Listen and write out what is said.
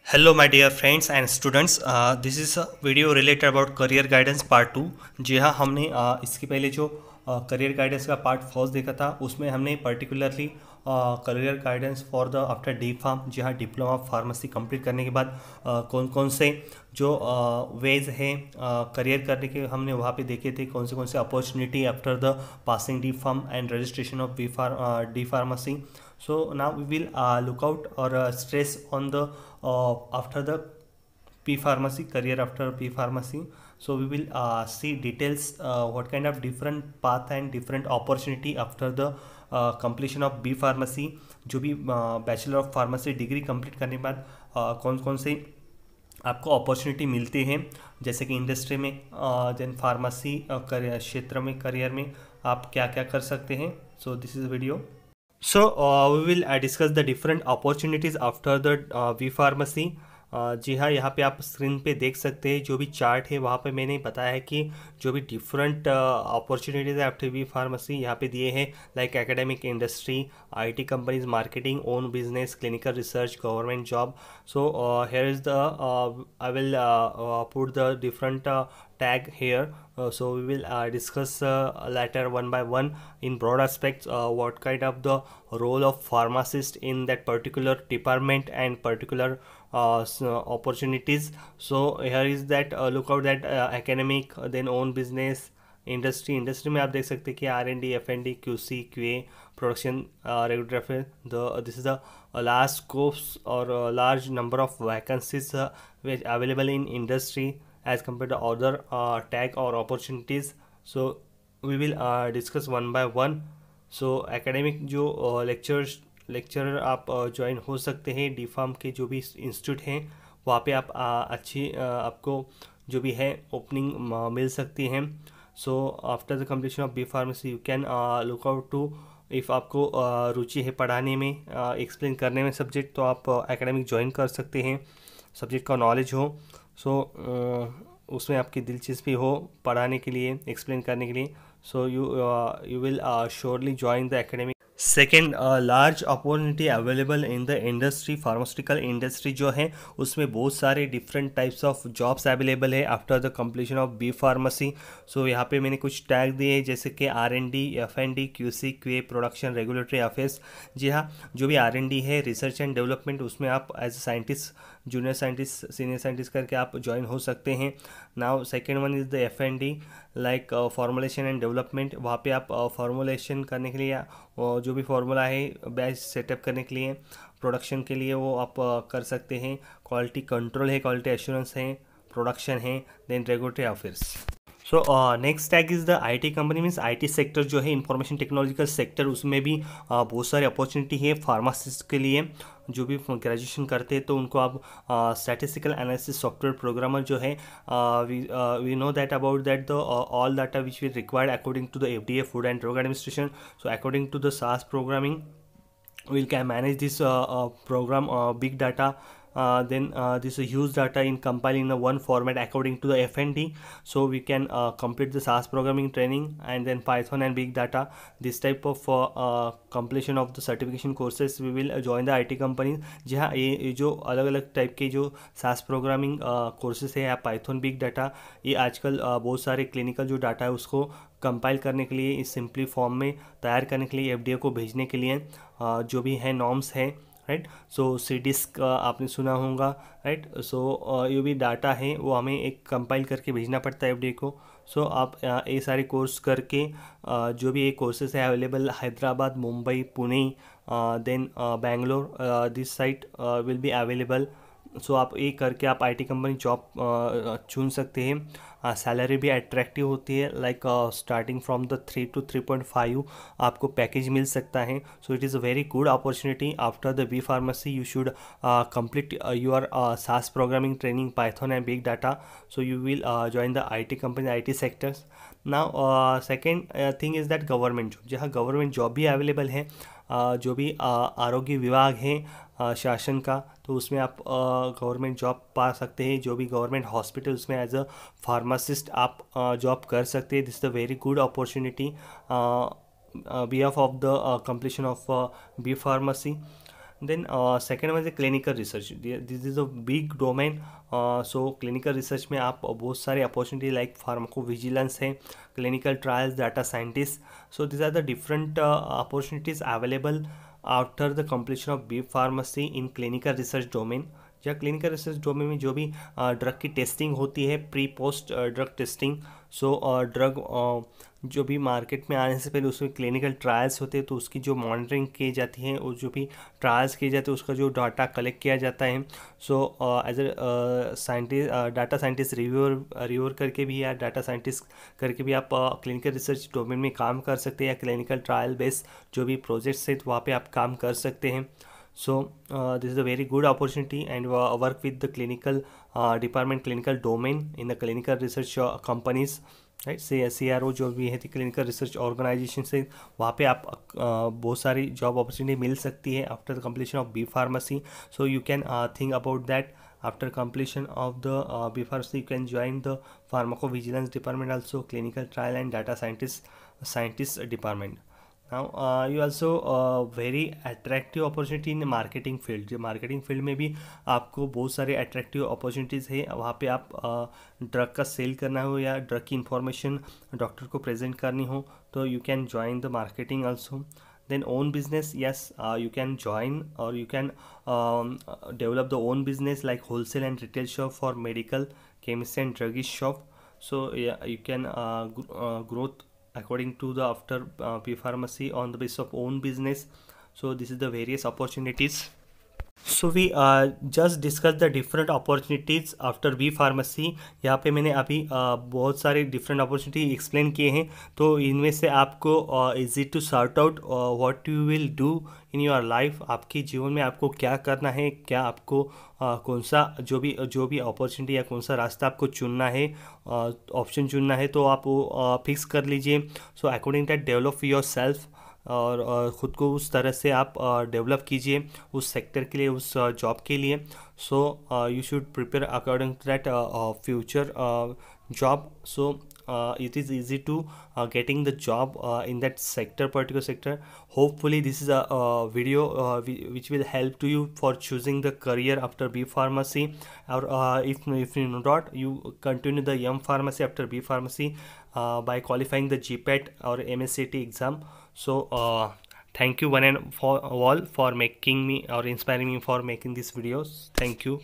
Hello my dear friends and students, this is a video related about career guidance part 2। जी हाँ, हमने इसके पहले जो करियर गाइडेंस का पार्ट फर्स्ट देखा था उसमें हमने particularly career guidance for the after D pharm, जी हाँ, डिप्लोमा फार्मेसी कंप्लीट करने के बाद कौन कौन से जो वेज हैं करियर करने के हमने वहाँ पे देखे थे, कौन से opportunity after the passing D pharm and registration of D pharmacy. So now we will look out or stress on the after the P pharmacy career after P pharmacy. So we will see details what kind of different path and different opportunity after the completion of B pharmacy। जो भी bachelor of pharmacy degree complete करने के बाद कौन कौन से आपको opportunity मिलती हैं, जैसे कि इंडस्ट्री में, देन फार्मेसी क्षेत्र में करियर में आप क्या क्या कर सकते हैं। So this is video. So we will discuss the different opportunities after the V pharmacy। जी हाँ, यहाँ पे आप स्क्रीन पे देख सकते हैं जो भी चार्ट है वहाँ पे मैंने बताया है कि जो भी डिफरेंट अपॉर्चुनिटीज़ है आफ्टर वी फार्मेसी यहाँ पे दिए हैं, like academic, industry, IT companies, marketing, own business, clinical research, government job. So here is the I will put the different tag here। So we will discuss later one by one in broad aspects what kind of the role of pharmacist in that particular department and particular opportunities। So here is that look out that academic, then own business, industry में आप देख सकते हैं कि R&D, F&D, QC, QA, production, regulatory affair. This is the large scopes और large number of vacancies which available in industry as compared to other tag or opportunities। So we will discuss one by one। So academic जो lecturer आप join हो सकते हैं D pharm के जो भी institute हैं वहाँ पे आप अच्छी आपको जो भी है ओपनिंग मिल सकती हैं। So after the completion of B pharmacy you can look out to, if आपको रुचि है पढ़ाने में, एक्सप्लेन करने में सब्जेक्ट, तो आप एकेडमिक ज्वाइन कर सकते हैं, सब्जेक्ट का नॉलेज हो। सो उसमें आपकी दिलचस्पी हो पढ़ाने के लिए, एक्सप्लेन करने के लिए। So you will surely join the academic. Second, large opportunity available in the industry. Pharmaceutical industry जो है उसमें बहुत सारे different types of jobs available है after the completion of B pharmacy. So यहाँ पे मैंने कुछ टैग दिए जैसे कि R&D, F&D, QC, QA, production, regulatory affairs. जी हाँ, जो भी R&D है, रिसर्च एंड डेवलपमेंट, उसमें आप as a scientist, junior scientist, senior scientist करके आप ज्वाइन हो सकते हैं। Now second one is the F&D, like formulation and development. वहाँ पे आप फॉर्मुलेशन करने के लिए जो भी फार्मूला है बैच सेटअप करने के लिए, प्रोडक्शन के लिए वो आप कर सकते हैं। क्वालिटी कंट्रोल है, क्वालिटी एश्योरेंस है, प्रोडक्शन है, then regulatory affairs. So next tag is the IT company, means IT sector जो है, इंफॉर्मेशन टेक्नोलॉजिकल सेक्टर, उसमें भी बहुत सारी अपॉर्चुनिटी है फार्मासिस्ट के लिए। जो भी ग्रेजुएशन करते हैं तो उनको आप स्टैटिस्टिकल एनालिसिस सॉफ्टवेयर प्रोग्रामर जो है, we know that about that the all data which we required according to the FDA food and drug administration. So according to the SAS programming we can manage this program big data, then this is huge data in compiling in the one format according to the F&D। So we can complete the SAS programming training and then Python and big data, this type of completion of the certification courses we will join the IT company। जी हाँ, ये जो अलग अलग type के जो SAS programming courses है या Python big data, ये आजकल बहुत सारे क्लिनिकल जो डाटा है उसको कंपाइल करने के लिए, इस सिंपली फॉर्म में तैयार करने के लिए, FDA को भेजने के लिए जो भी है नॉर्म्स है, राइट। सो CDISC आपने सुना होगा, राइट। सो ये भी डाटा है वो हमें एक कंपाइल करके भेजना पड़ता है FDA को। सो आप ये सारे कोर्स करके जो भी ये कोर्सेज है available Hyderabad, Mumbai, Pune, then Bangalore, this site will be available. So आप ये करके आप IT कंपनी जॉब चुन सकते हैं। सैलरी भी अट्रैक्टिव होती है, like starting from the 3 to 3.5 आपको पैकेज मिल सकता है। So it is a very good opportunity after the B pharmacy. You should complete your SAS programming training, python and big data. So you will join the IT company, IT sectors. Now second thing is that government job. जहाँ government job भी available है, जो भी आरोग्य विभाग है शासन का, तो उसमें आप गवर्नमेंट जॉब पा सकते हैं। जो भी गवर्नमेंट हॉस्पिटल, उसमें एज अ फार्मासिस्ट आप जॉब कर सकते हैं। This is the very good opportunity behalf of the completion of B pharmacy। Then second one is clinical research. This is a big domain. So clinical research में आप बहुत सारे opportunity like pharmacovigilance है, clinical trials, data scientists. So these are the different opportunities available after the completion of B pharmacy in clinical research domain. या clinical research domain में जो भी drug की टेस्टिंग होती है, pre post drug testing. So drug जो भी market में आने से पहले उसमें क्लिनिकल ट्रायल्स होते हैं, तो उसकी जो मॉनिटरिंग की जाती है और जो भी ट्रायल्स किए जाते हैं उसका जो डाटा कलेक्ट किया जाता है. So as a scientist, data scientist reviewer करके भी या डाटा साइंटिस्ट करके भी आप क्लिनिकल रिसर्च डोमेन में काम कर सकते हैं, या क्लिनिकल ट्रायल बेस्ड जो भी प्रोजेक्ट्स है तो वहाँ पे आप काम कर सकते हैं. So this is a very good opportunity, and work with the clinical department, clinical domain in the clinical research companies, right? CRO जो भी है क्लिनिकल रिसर्च ऑर्गेनाइजेशन से, वहाँ पे आप बहुत सारी जॉब अपॉर्चुनिटी मिल सकती है after the completion of B pharmacy. So you can think about that. After completion of the B pharmacy, you can join the pharmacovigilance department, also clinical trial and data scientist department. Now you also very attractive opportunity in marketing field. जो marketing field में भी आपको बहुत सारे attractive opportunities है. वहाँ पे आप ड्रग का सेल करना हो या ड्रग की इंफॉर्मेशन डॉक्टर को प्रेजेंट करनी हो, तो you can join the marketing also. Then own business, yes, you can join or you can develop the own business like wholesale and retail shop for medical, chemistry and druggist shop. So yeah, you can growth according to the after B pharmacy on the basis of own business. So this is the various opportunities. So we just discuss the different opportunities after B pharmacy. यहाँ पे मैंने अभी बहुत सारे different opportunity explain किए हैं, तो इनमें से आपको easy to sort out what you will do in your life. आपके जीवन में आपको क्या करना है, क्या आपको कौन सा जो भी अपॉर्चुनिटी या कौन सा रास्ता आपको चुनना है, ऑप्शन चुनना है, तो आप वो फिक्स कर लीजिए. So according that develop your self, और ख़ुद को उस तरह से आप डेवलप कीजिए उस सेक्टर के लिए, उस जॉब के लिए. So you should prepare according to that future job. So it is easy to getting the job in that particular sector. Hopefully this is a video which will help to you for choosing the career after B pharmacy, or if you not, you continue the M pharmacy after B pharmacy by qualifying the GPAT or MSCT exam. So thank you one and for all for making me or inspiring me for making these videos. Thank you.